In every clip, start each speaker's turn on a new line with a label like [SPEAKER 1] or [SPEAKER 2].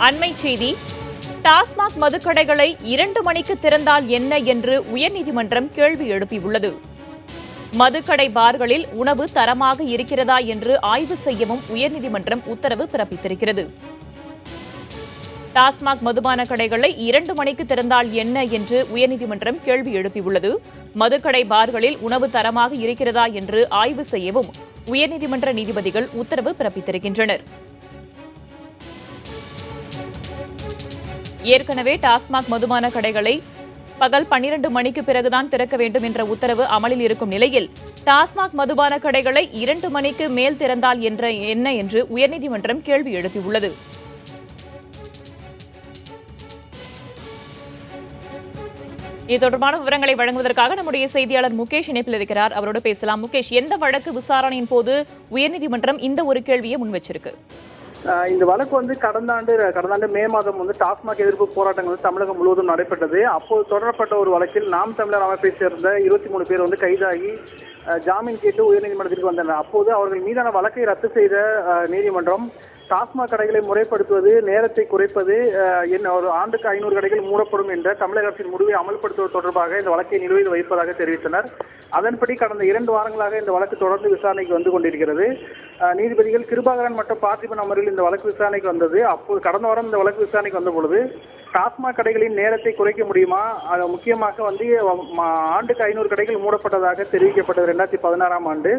[SPEAKER 1] அண்மை செய்தி. டாஸ்மாக் மதுக்கடைகளை 2 மணிக்கு திறந்தால் என்ன என்று உயர்நீதிமன்றம் கேள்வி எழுப்பியுள்ளது. மதுக்கடை பார்களில் உணவு தரமாக இருக்கிறதா என்று ஆய்வு செய்யவும் உயர்நீதிமன்றம் உத்தரவு பிறப்பித்திருக்கிறது. டாஸ்மாக் மதுபான கடைகளை 2 மணிக்கு திறந்தால் என்ன என்று உயர்நீதிமன்றம் கேள்வி எழுப்பியுள்ளது. மதுக்கடை பார்களில் உணவு தரமாக இருக்கிறதா என்று ஆய்வு செய்யவும் உயர்நீதிமன்ற நீதிபதிகள் உத்தரவு பிறப்பித்திருக்கின்றனர். ஏற்கனவே டாஸ்மாக் மதுபான கடைகளை பகல் 12 மணிக்கு பிறகுதான் திறக்க வேண்டும் என்ற உத்தரவு அமலில் இருக்கும் நிலையில் டாஸ்மாக் மதுபான கடைகளை 2 மணிக்கு மேல் திறந்தால் என்ன என்று உயர்நீதிமன்றம் கேள்வி எழுப்பியுள்ளது. இது தொடர்பான விவரங்களை வழங்குவதற்காக நம்முடைய செய்தியாளர் முகேஷ் இணைப்பில் இருக்கிறார். அவரோடு பேசலாம். முகேஷ், எந்த வழக்கு விசாரணையின் போது உயர்நீதிமன்றம் இந்த ஒரு கேள்வியை முன்வச்சிருக்கு?
[SPEAKER 2] இந்த வழக்கு கடந்த ஆண்டு மே மாதம் டாஸ்மாக் எதிர்ப்பு போராட்டங்கள் தமிழகம் முழுவதும் நடைபெற்றது. அப்போது தொடரப்பட்ட ஒரு வழக்கில் நாம் தமிழர் அமைப்பை சேர்ந்த 23 பேர் கைதாகி ஜாமீன் கேட்டு உயர்நீதிமன்றத்திற்கு வந்தனர். அப்போது அவர்கள் மீதான வழக்கை ரத்து செய்த நீதிமன்றம் டாஸ்மாக் கடைகளை முறைப்படுத்துவது, நேரத்தை குறைப்பது, ஒரு ஆண்டுக்கு 500 கடைகள் மூடப்படும் என்ற தமிழக அரசின் முடிவை அமல்படுத்துவது தொடர்பாக இந்த வழக்கை நிலுவையில் வைப்பதாக தெரிவித்தனர். அதன்படி கடந்த 2 வாரங்களாக இந்த வழக்கு தொடர்ந்து விசாரணைக்கு வந்து கொண்டிருக்கிறது. நீதிபதிகள் கிருபாகரன் மற்றும் பார்த்திபன் அமர்வில் இந்த வழக்கு விசாரணைக்கு வந்தது. அப்போது கடந்த வாரம் இந்த வழக்கு விசாரணைக்கு வந்த பொழுது டாஸ்மாக் கடைகளின் நேரத்தை குறைக்க முடியுமா, முக்கியமாக ஆண்டுக்கு 500 கடைகள் மூடப்பட்டதாக தெரிவிக்கப்பட்டது 2016ஆம் ஆண்டு.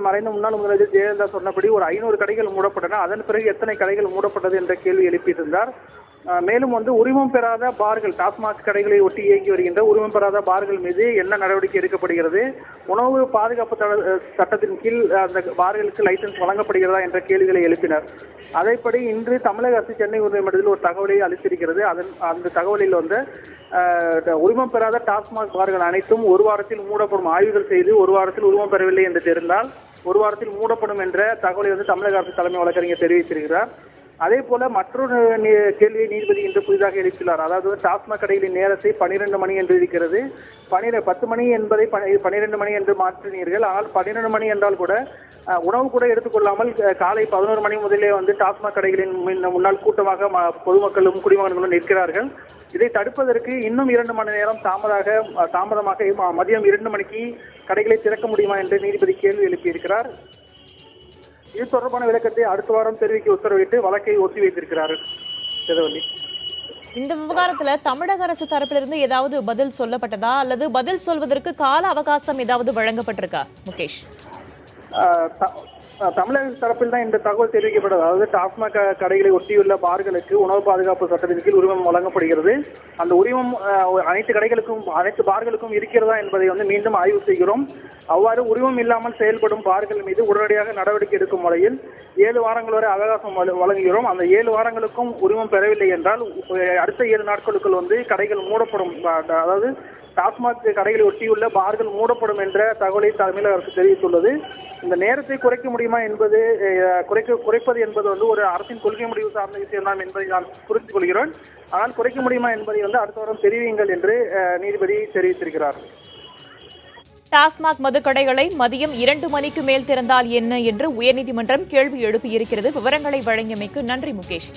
[SPEAKER 2] மறைந்த முன்னாள் முதலமைச்சர் ஜெயலலிதா சொன்னபடி ஒரு 500 கடைகள் மூடப்பட்டன. அதன் பிறகு எத்தனை கடைகள் மூடப்பட்டது என்ற கேள்வி எழுப்பியிருந்தார். மேலும் உரிமம் பெறாத பார்கள், டாஸ்மாக் கடைகளை ஒட்டி இயங்கி வருகின்ற உரிமம் பெறாத பார்கள் மீது என்ன நடவடிக்கை எடுக்கப்படுகிறது, உணவு பாதுகாப்பு சட்டத்தின் கீழ் அந்த பார்களுக்கு லைசன்ஸ் வழங்கப்படுகிறதா என்ற கேள்விகளை எழுப்பினர். அதைப்படி இன்று தமிழக அரசு சென்னை உயர்நீதிமன்றத்தில் ஒரு தகவலை அளித்திருக்கிறது. அந்த தகவலில் உரிமம் பெறாத டாஸ்மாக் பார்கள் அனைத்தும் 1 வாரத்தில் மூடப்படும். ஆய்வுகள் செய்து 1 வாரத்தில் உரிமம் பெறவில்லை என்று தெரிந்தால் 1 வாரத்தில் மூடப்படும் என்ற தகவலை தமிழக அரசு தலைமை வழக்கறிஞர் தெரிவித்திருக்கிறார். அதே போல மற்றொரு கேள்வியை நீதிபதி இன்று புதிதாக எழுப்பியுள்ளார். அதாவது டாஸ்மாக் கடைகளின் நேரத்தை 12 மணி என்று இருக்கிறது. 10 மணி என்பதை 12 மணி என்று மாற்றினீர்கள். ஆனால் 12 மணி என்றால் கூட உணவு கூட எடுத்துக்கொள்ளாமல் காலை 11 மணி முதலே டாஸ்மாக் கடைகளின் முன்னால் கூட்டமாக பொதுமக்களும் குடிமகன்களும் நிற்கிறார்கள். இதை தடுப்பதற்கு இன்னும் 2 மணி நேரம் தாமதமாக மதியம் 2 மணிக்கு கடைகளை திறக்க முடியுமா என்று நீதிபதி கேள்வி எழுப்பியிருக்கிறார். இது தொடர்பான விளக்கத்தை அடுத்த வாரம் தெரிவிக்க உத்தரவிட்டு வழக்கை ஒத்திவைத்திருக்கிறார்.
[SPEAKER 1] இந்த விவகாரத்துல தமிழக அரசு தரப்பிலிருந்து ஏதாவது பதில் சொல்லப்பட்டதா, அல்லது பதில் சொல்வதற்கு கால அவகாசம் ஏதாவது வழங்கப்பட்டிருக்கா முகேஷ்?
[SPEAKER 2] தமிழக தரப்பில் தான் இந்த தகவல் தெரிவிக்கப்பட்டது. அதாவது டாஸ்மாக் கடைகளை ஒட்டியுள்ள பார்களுக்கு உணவு பாதுகாப்பு சட்டத்தின் கீழ் உரிமம் வழங்கப்படுகிறது. அந்த உரிமம் அனைத்து பார்களுக்கும் இருக்கிறதா என்பதை மீண்டும் ஆய்வு செய்கிறோம். அவ்வாறு உரிமம் இல்லாமல் செயல்படும் பார்கள் மீது உடனடியாக நடவடிக்கை எடுக்கும் முறையில் 7 வாரங்கள் வரை அவகாசம் வழங்குகிறோம். அந்த 7 வாரங்களுக்கும் உரிமம் பெறவில்லை என்றால் அடுத்த 7 நாட்களுக்குள் கடைகள் மூடப்படும். அதாவது டாஸ்மாக் கடைகளை ஒட்டியுள்ள பார்கள் மூடப்படும் என்ற தகவலை தமிழக அரசு தெரிவித்துள்ளது. இந்த நேரத்தை குறைக்க முடியுமா என்பது குறைப்பது என்பது ஒரு அரசின் கொள்கை முடிவு சார்ந்த விஷயம் தான் என்பதை நான் புரிந்து கொள்கிறேன். ஆனால் குறைக்க முடியுமா என்பதை அடுத்த வாரம் தெரிவியுங்கள் என்று நீதிபதி தெரிவித்திருக்கிறார்.
[SPEAKER 1] டாஸ்மாக் மதுக்கடைகளை மதியம் 2 மணிக்கு மேல் திறந்தால் என்ன என்று உயர்நீதிமன்றம் கேள்வி எழுப்பியிருக்கிறது. விவரங்களை வழங்கியமைக்கு நன்றி முகேஷ்.